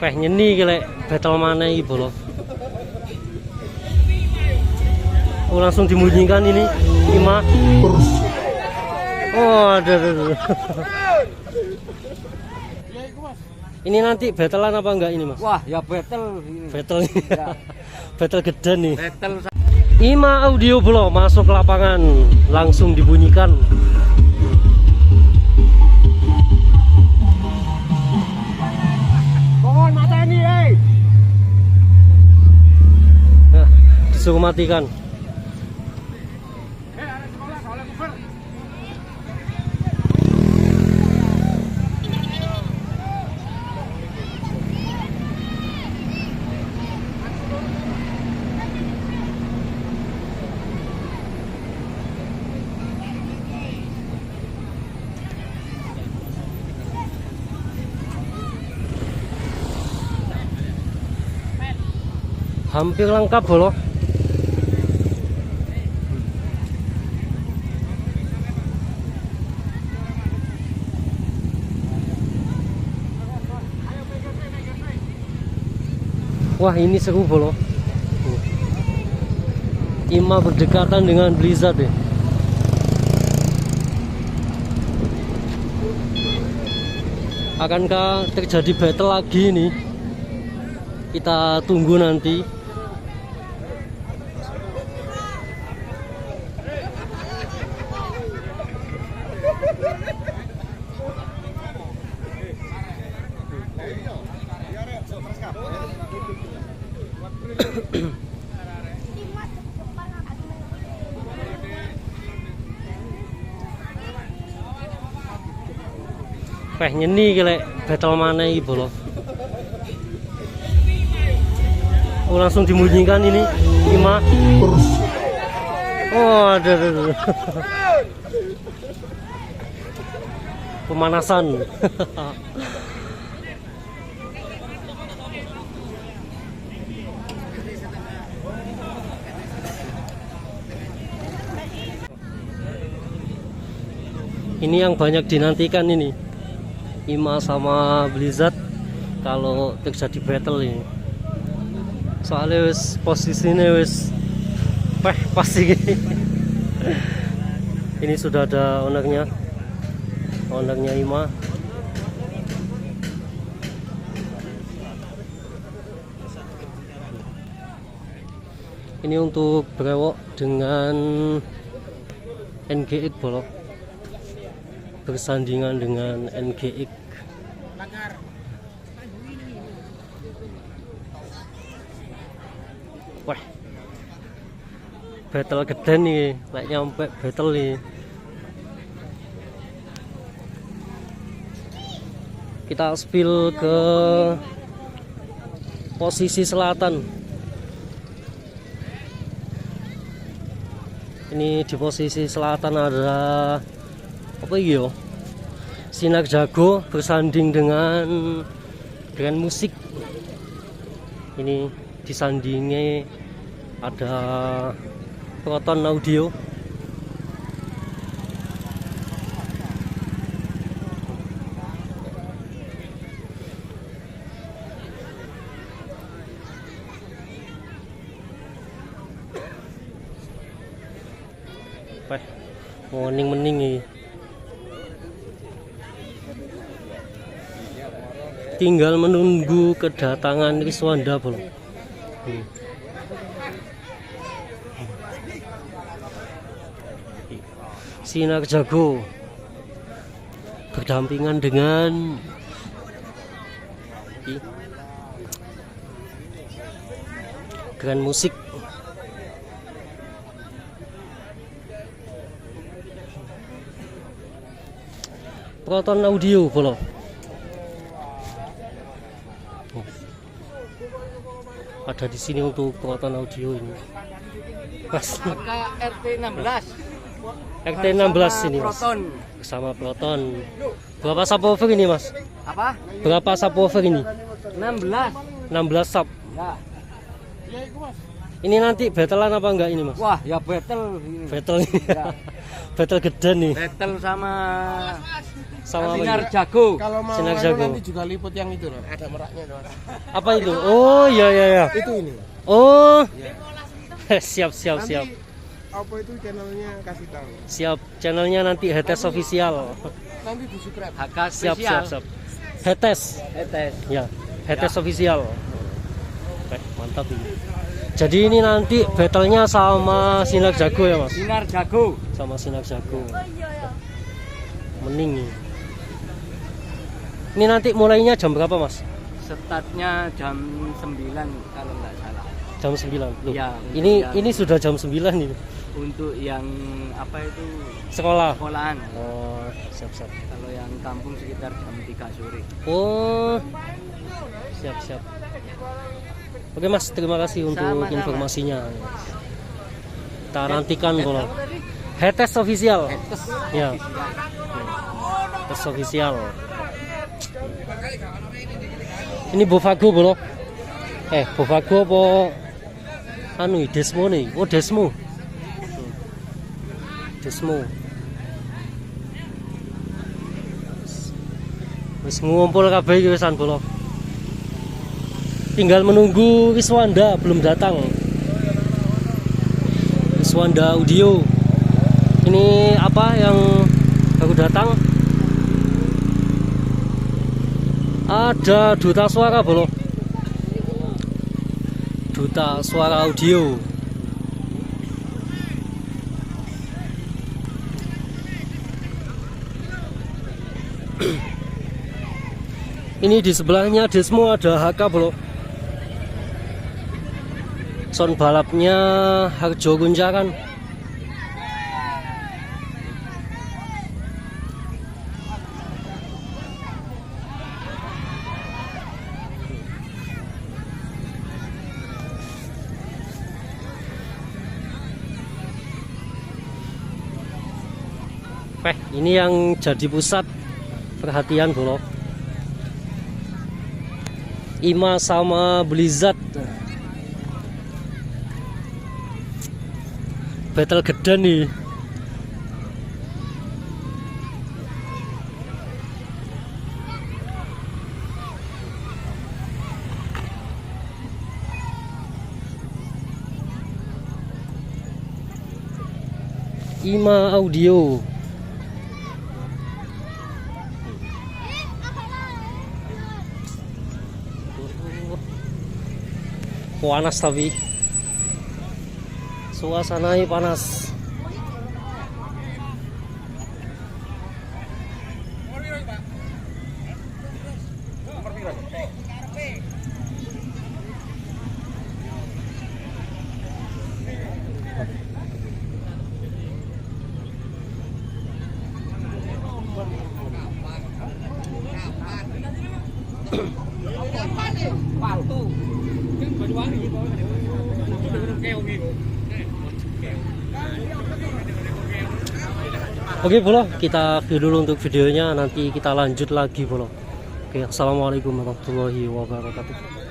Wah nyeni kelek battle mana iki bolo. Oh langsung dibunyikan ini Ima. Oh ada. Ini nanti battlean apa enggak ini mas? Wah ya battle ini. Battle Ya. battle gede nih. Battle. Ima Audio Bolo masuk ke lapangan langsung dibunyikan. Mohon mata ini, Nah, disuruh matikan. Hampir lengkap bolo. Wah ini seru bolo. Ima berdekatan dengan Blizzard deh. Akankah terjadi battle lagi nih? Kita tunggu nanti. Wah nyeni kelek battle mana iki bolo. Oh langsung dibunyikan ini Ima. Oh ada. Pemanasan. Ini yang banyak dinantikan ini Ima sama Blizzard kalau terjadi battle ini. Soalnya wis posisinya wis pasti gini. Ini sudah ada ownernya Ima. Ini untuk brewok dengan NGX bolo, bersandingan dengan NGX. Wah battle gede nih, kayak nyampe battle nih. Kita spill ke posisi selatan. Ini di posisi selatan ada apa iki yo? Sinar Jago bersanding dengan Grand Musik. Ini disandingi ada Proton Audio. Mening ini. Tinggal menunggu kedatangan Rizwanda bro. Sinar Jago berdampingan dengan Grand Musik. Proton Audio bolo. Ada di sini untuk Proton Audio ini. Mas. RT 16. RT 16 ini mas. Proton. Bersama Proton. Berapa subwoofer ini mas? Apa? Berapa subwoofer ini? 16. 16 sub. Ya. Ini nanti battlean apa enggak ini Mas? Wah, ya battle ini. Battle ini. Ya. Battle gede nih. Battle sama Sama apa Sinar ini? Jago. Kalau mau Sinar anu jago. nanti juga liput yang itu loh, ada meraknya tuh. Mas. Apa itu? Oh iya iya iya. Itu ini. Oh. Siap siap Nanti siap. apa itu channelnya kasih tahu. Siap, channelnya nanti Hetes official. Nanti di subscribe. HK Siap spesial. siap siap. Hetes. Etes. Ya, Hetes official. Oke, mantap ini. Jadi ini nanti battlenya sama Sinar Jago ya Mas? Sinar Jago. Sama Sinar Jago. Mening. Ini nanti mulainya jam berapa Mas? Startnya jam 9 kalau nggak salah. Jam 9. Loh, Ya, ini sudah jam 9 ini. Untuk yang apa itu Sekolah. sekolahan. Oh, siap-siap. Kalau yang kampung sekitar jam 3 sore. Oh. Siap-siap. Oke Mas, terima kasih untuk Sama-sama. informasinya. Kita nantikan kalau Hetes official. Etes. Ya. Hetes official. Ini Bovago bro. Bovago apa anu Desmo nih? Oh Desmo. Desmo. Wis ngumpul kabeh iki wisan bro. Tinggal menunggu Wiswanda belum datang. Wiswanda Audio. Ini apa yang baru datang? Ada Duta Suara bro. Duta Suara Audio. Ini di sebelahnya Desmo ada HK bro. Sound balapnya Harjo Gunjaran. Ini yang jadi pusat perhatian bro. Ima sama Blizzard. Battle gede nih. Ima Audio. Panas tapi suasananya panas. Oke bro, kita akhiri dulu untuk videonya, nanti kita lanjut lagi bro. Oke, assalamualaikum warahmatullahi wabarakatuh.